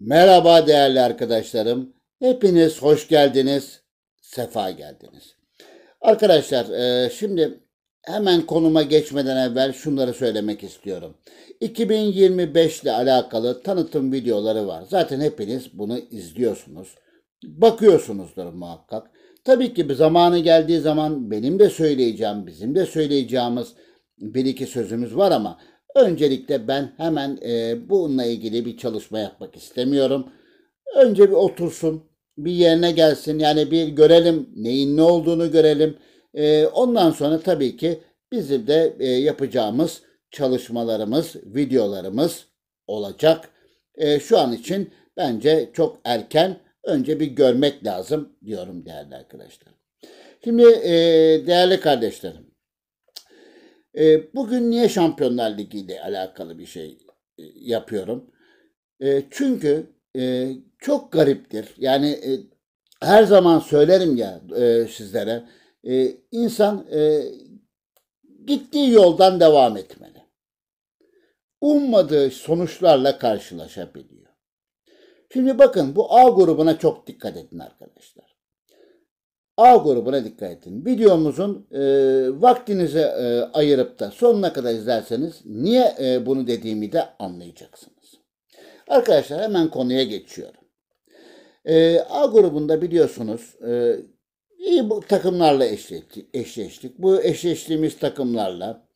Merhaba değerli arkadaşlarım. Hepiniz hoş geldiniz, sefa geldiniz. Arkadaşlar, şimdi hemen konuma geçmeden evvel şunları söylemek istiyorum. 2025 ile alakalı tanıtım videoları var. Zaten hepiniz bunu izliyorsunuz. Bakıyorsunuzdur muhakkak. Tabii ki bir zamanı geldiği zaman benim de söyleyeceğim, bizim de söyleyeceğimiz bir iki sözümüz var ama öncelikle ben hemen bununla ilgili bir çalışma yapmak istemiyorum. Önce bir otursun, bir yerine gelsin. Yani bir görelim, neyin ne olduğunu görelim. Ondan sonra tabii ki bizim de yapacağımız çalışmalarımız, videolarımız olacak. Şu an için bence çok erken. Önce bir görmek lazım diyorum değerli arkadaşlar. Şimdi değerli kardeşlerim, bugün niye Şampiyonlar Ligi ile alakalı bir şey yapıyorum? Çünkü çok gariptir. Yani her zaman söylerim ya sizlere, insan gittiği yoldan devam etmeli. Ummadığı sonuçlarla karşılaşabiliyor. Şimdi bakın bu A grubuna çok dikkat edin arkadaşlar. A grubuna dikkat edin. Videomuzun vaktinizi ayırıp da sonuna kadar izlerseniz niye bunu dediğimi de anlayacaksınız. Arkadaşlar hemen konuya geçiyorum. A grubunda biliyorsunuz iyi bu takımlarla eşleştik. Bu eşleştiğimiz takımlarla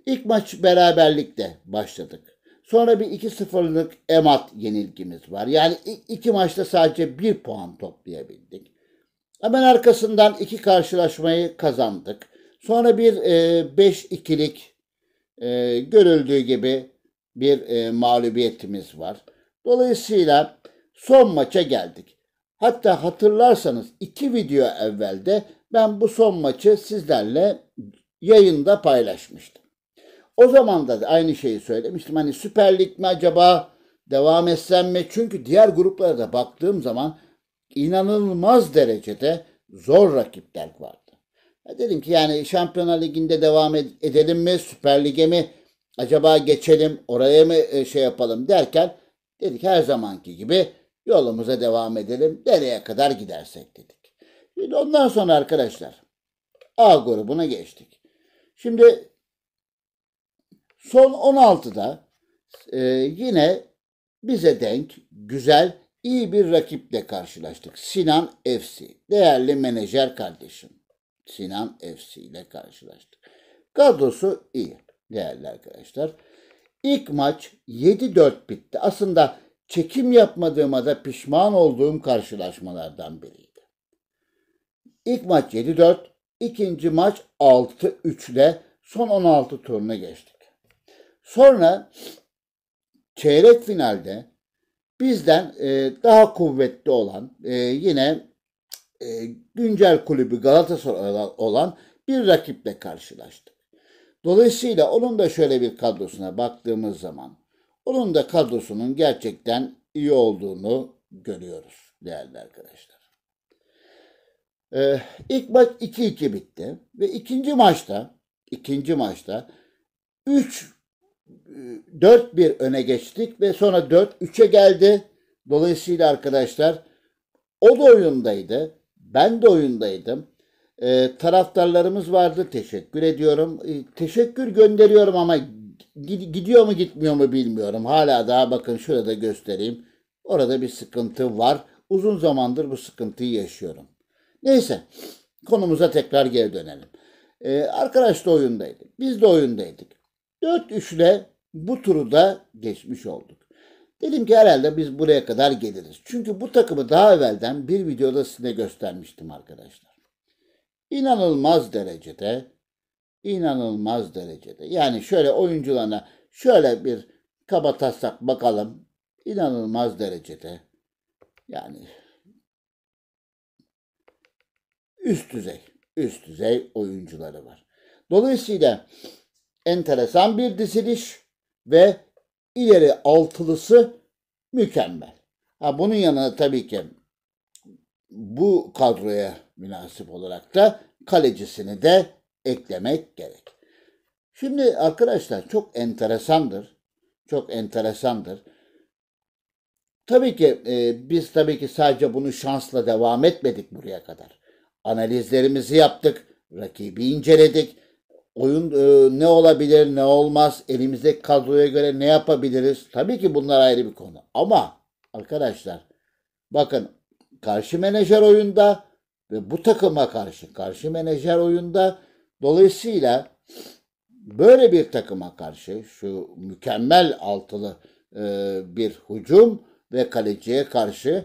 ilk maç beraberlikle başladık. Sonra bir 2-0'lık emat yenilgimiz var. Yani iki maçta sadece bir puan toplayabildik. Hemen arkasından iki karşılaşmayı kazandık. Sonra bir 5-2'lik görüldüğü gibi bir mağlubiyetimiz var. Dolayısıyla son maça geldik. Hatta hatırlarsanız iki video evvelde ben bu son maçı sizlerle yayında paylaşmıştım. O zaman da aynı şeyi söylemiştim. Hani Süper Lig mi acaba devam etsem mi? Çünkü diğer gruplara da baktığım zaman inanılmaz derecede zor rakipler vardı. Dedim ki yani Şampiyonlar Ligi'nde devam edelim mi? Süper Lig'e mi acaba geçelim? Oraya mı şey yapalım derken dedik her zamanki gibi yolumuza devam edelim. Nereye kadar gidersek dedik. Şimdi ondan sonra arkadaşlar A grubuna geçtik. Şimdi son 16'da yine bize denk güzel iyi bir rakiple karşılaştık. Sinan FC. Değerli menajer kardeşim. Sinan FC ile karşılaştık. Kadrosu iyi değerli arkadaşlar. İlk maç 7-4 bitti. Aslında çekim yapmadığıma da pişman olduğum karşılaşmalardan biriydi. İlk maç 7-4, ikinci maç 6-3 ile son 16 turuna geçtik. Sonra çeyrek finalde bizden daha kuvvetli olan yine güncel kulübü Galatasaray olan bir rakiple karşılaştık. Dolayısıyla onun da şöyle bir kadrosuna baktığımız zaman onun da kadrosunun gerçekten iyi olduğunu görüyoruz değerli arkadaşlar. İlk maç 2-2 bitti ve ikinci maçta 3 4-1 öne geçtik ve sonra 4-3'e geldi. Dolayısıyla arkadaşlar o da oyundaydı. Ben de oyundaydım. Taraftarlarımız vardı. Teşekkür ediyorum. Teşekkür gönderiyorum ama gidiyor mu gitmiyor mu bilmiyorum. Hala daha bakın şurada göstereyim. Orada bir sıkıntı var. Uzun zamandır bu sıkıntıyı yaşıyorum. Neyse konumuza tekrar geri dönelim. Arkadaş da oyundaydı. Biz de oyundaydık. 4-3 ile bu turu da geçmiş olduk. Dedim ki herhalde biz buraya kadar geliriz. Çünkü bu takımı daha evvelden bir videoda size göstermiştim arkadaşlar. İnanılmaz derecede, inanılmaz derecede. Yani şöyle oyuncularına şöyle bir kaba taslak bakalım. İnanılmaz derecede. Yani üst düzey oyuncuları var. Dolayısıyla enteresan bir diziliş ve ileri altılısı mükemmel. Bunun yanına tabii ki bu kadroya münasip olarak da kalecisini de eklemek gerek. Şimdi arkadaşlar çok enteresandır. Çok enteresandır. tabii ki biz tabii ki sadece bunu şansla devam etmedik buraya kadar. Analizlerimizi yaptık, rakibi inceledik. Oyun ne olabilir, ne olmaz, elimizdeki kadroya göre ne yapabiliriz? Tabii ki bunlar ayrı bir konu. Ama arkadaşlar bakın, karşı menajer oyunda ve bu takıma karşı menajer oyunda, dolayısıyla böyle bir takıma karşı şu mükemmel altılı bir hücum ve kaleciye karşı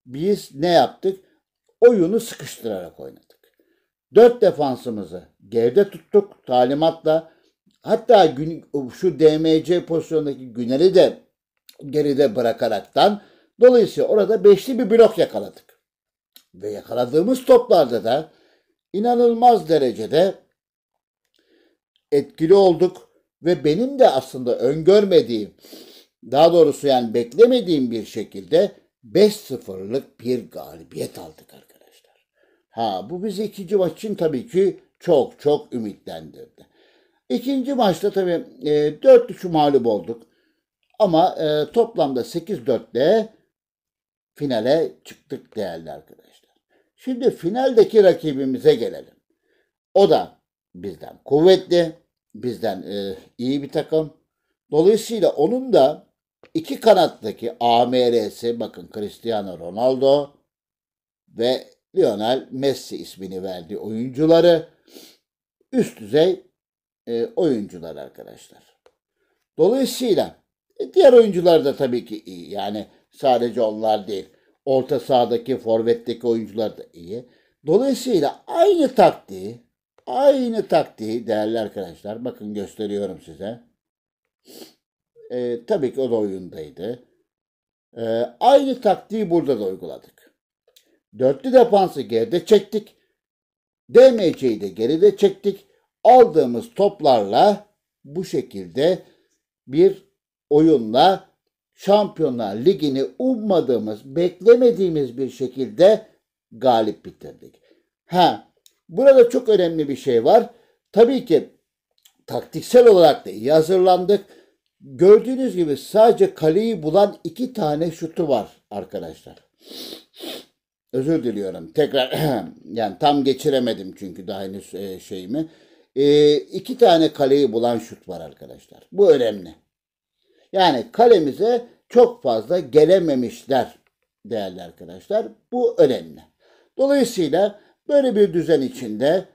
biz ne yaptık? Oyunu sıkıştırarak oynadık. 4 defansımızı geride tuttuk talimatla. Hatta şu DMC pozisyondaki Güner'i de geride bırakaraktan, dolayısıyla orada beşli bir blok yakaladık. Ve yakaladığımız toplarda da inanılmaz derecede etkili olduk ve benim de aslında öngörmediğim, daha doğrusu yani beklemediğim bir şekilde 5-0'lık bir galibiyet aldık arkadaşlar. Bu bizi ikinci maç için tabii ki çok çok ümitlendirdi. İkinci maçta tabii 4-3 mağlup olduk. Ama toplamda 8-4'le finale çıktık değerli arkadaşlar. Şimdi finaldeki rakibimize gelelim. O da bizden kuvvetli, bizden iyi bir takım. Dolayısıyla onun da iki kanattaki AMR'si, bakın, Cristiano Ronaldo ve Lionel Messi ismini verdiği oyuncuları üst düzey oyuncular arkadaşlar. Dolayısıyla diğer oyuncular da tabii ki iyi. Yani sadece onlar değil. Orta sahadaki, forvetteki oyuncular da iyi. Dolayısıyla aynı taktiği değerli arkadaşlar, bakın gösteriyorum size. Tabii ki o da oyundaydı. Aynı taktiği burada da uyguladık. Dörtlü defansı geride çektik. DMC'yi de geride çektik. Aldığımız toplarla bu şekilde bir oyunla Şampiyonlar Ligi'ni ummadığımız, beklemediğimiz bir şekilde galip bitirdik. Burada çok önemli bir şey var. Tabii ki taktiksel olarak da iyi hazırlandık. Gördüğünüz gibi sadece kaleyi bulan 2 tane şutu var arkadaşlar. Özür diliyorum. Tekrar yani tam geçiremedim çünkü daha henüz şeyimi. 2 tane kaleyi bulan şut var arkadaşlar. Bu önemli. Yani kalemize çok fazla gelememişler değerli arkadaşlar. Bu önemli. Dolayısıyla böyle bir düzen içinde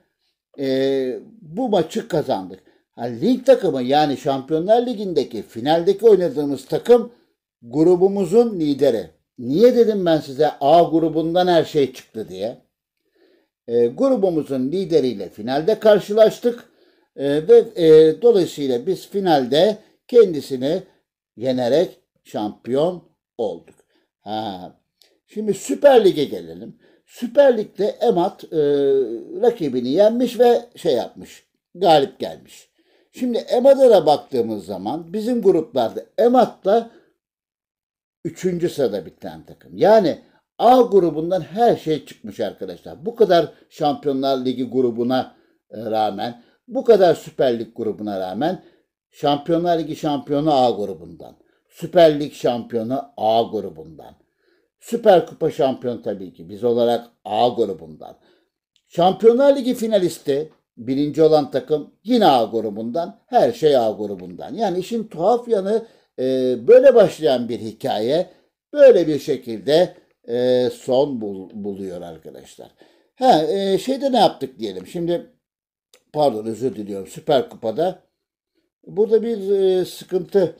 bu maçı kazandık. Lig takımı, yani Şampiyonlar Ligi'ndeki finaldeki oynadığımız takım grubumuzun lideri. Niye dedim ben size A grubundan her şey çıktı diye? Grubumuzun lideriyle finalde karşılaştık ve dolayısıyla biz finalde kendisini yenerek şampiyon olduk. Şimdi Süper Lig'e gelelim. Süper Lig'de Emat rakibini yenmiş ve yapmış, galip gelmiş. Şimdi Emat'a da baktığımız zaman bizim gruplarda Emat'la 3. sırada biten takım. Yani A grubundan her şey çıkmış arkadaşlar. Bu kadar Şampiyonlar Ligi grubuna rağmen, bu kadar Süper Lig grubuna rağmen Şampiyonlar Ligi şampiyonu A grubundan, Süper Lig şampiyonu A grubundan, Süper Kupa şampiyonu tabii ki biz olarak A grubundan, Şampiyonlar Ligi finalisti birinci olan takım yine A grubundan, her şey A grubundan. Yani işin tuhaf yanı böyle başlayan bir hikaye böyle bir şekilde son buluyor arkadaşlar. Şeyde ne yaptık diyelim. Şimdi pardon, özür diliyorum. Süper Kupa'da burada bir sıkıntı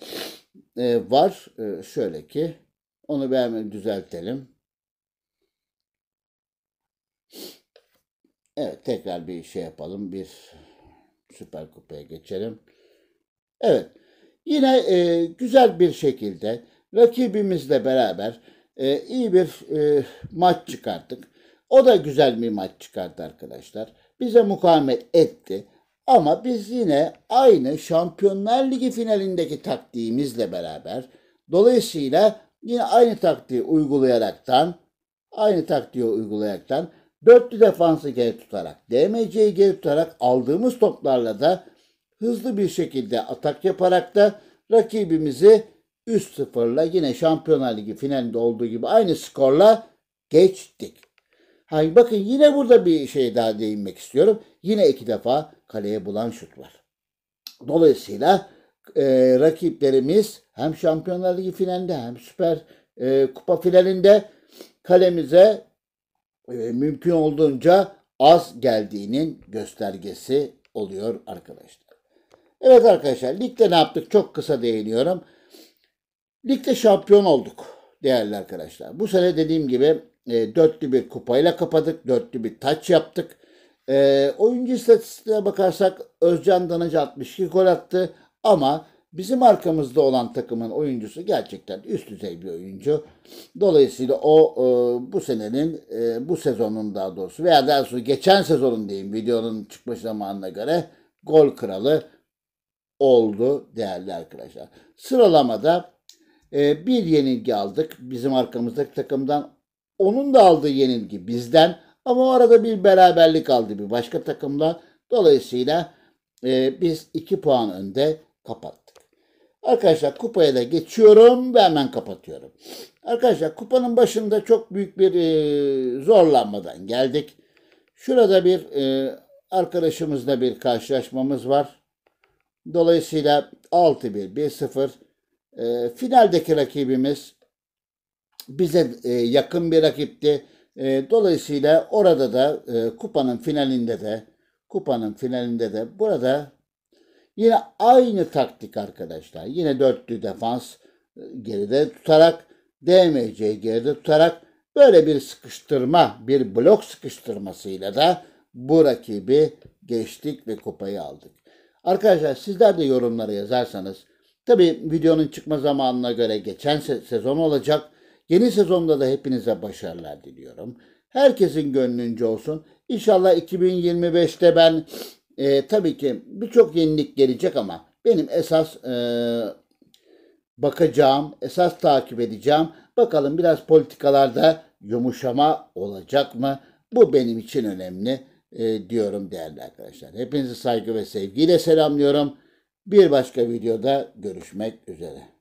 var. Şöyle ki onu hemen düzeltelim. Evet, tekrar bir şey yapalım. Bir Süper Kupa'ya geçelim. Evet. Yine güzel bir şekilde rakibimizle beraber iyi bir maç çıkarttık. O da güzel bir maç çıkarttı arkadaşlar. Bize mukavemet etti. Ama biz yine aynı Şampiyonlar Ligi finalindeki taktiğimizle beraber, dolayısıyla yine aynı taktiği uygulayaraktan dörtlü defansı geri tutarak, DMC'yi geri tutarak, aldığımız toplarla da hızlı bir şekilde atak yaparak da rakibimizi 3-0'la yine Şampiyonlar Ligi finalinde olduğu gibi aynı skorla geçtik. Hayır, bakın yine burada bir şey daha değinmek istiyorum. Yine 2 defa kaleye bulan şut var. Dolayısıyla rakiplerimiz hem Şampiyonlar Ligi finalinde hem Süper Kupa finalinde kalemize mümkün olduğunca az geldiğinin göstergesi oluyor arkadaşlar. Evet arkadaşlar, ligde ne yaptık? Çok kısa değiniyorum. Ligde şampiyon olduk değerli arkadaşlar. Bu sene dediğim gibi dörtlü bir kupayla kapadık. Dörtlü bir taç yaptık. Oyuncu istatistiğine bakarsak Özcan Danıcı 62 gol attı. Ama bizim arkamızda olan takımın oyuncusu gerçekten üst düzey bir oyuncu. Dolayısıyla o bu senenin, bu sezonun daha doğrusu veya daha sonra geçen sezonun diyeyim, videonun çıkma zamanına göre gol kralı oldu değerli arkadaşlar. Sıralamada bir yenilgi aldık bizim arkamızdaki takımdan. Onun da aldığı yenilgi bizden. Ama o arada bir beraberlik aldı bir başka takımla. Dolayısıyla biz 2 puan önde kapattık. Arkadaşlar kupaya da geçiyorum ve hemen kapatıyorum. Arkadaşlar kupanın başında çok büyük bir zorlanmadan geldik. Şurada bir arkadaşımızla bir karşılaşmamız var. Dolayısıyla 6-1, 1-0. Finaldeki rakibimiz bize yakın bir rakipti. Dolayısıyla orada da kupanın finalinde de burada yine aynı taktik arkadaşlar. Yine dörtlü defans geride tutarak, DMC'yi geride tutarak böyle bir sıkıştırma, bir blok sıkıştırmasıyla da bu rakibi geçtik ve kupayı aldık. Arkadaşlar sizler de yorumlara yazarsanız, tabii videonun çıkma zamanına göre geçen sezon olacak. Yeni sezonda da hepinize başarılar diliyorum. Herkesin gönlünce olsun. İnşallah 2025'te ben tabii ki birçok yenilik gelecek ama benim esas bakacağım, esas takip edeceğim. Bakalım biraz politikalarda yumuşama olacak mı? Bu benim için önemli diyorum değerli arkadaşlar. Hepinizi saygı ve sevgiyle selamlıyorum. Bir başka videoda görüşmek üzere.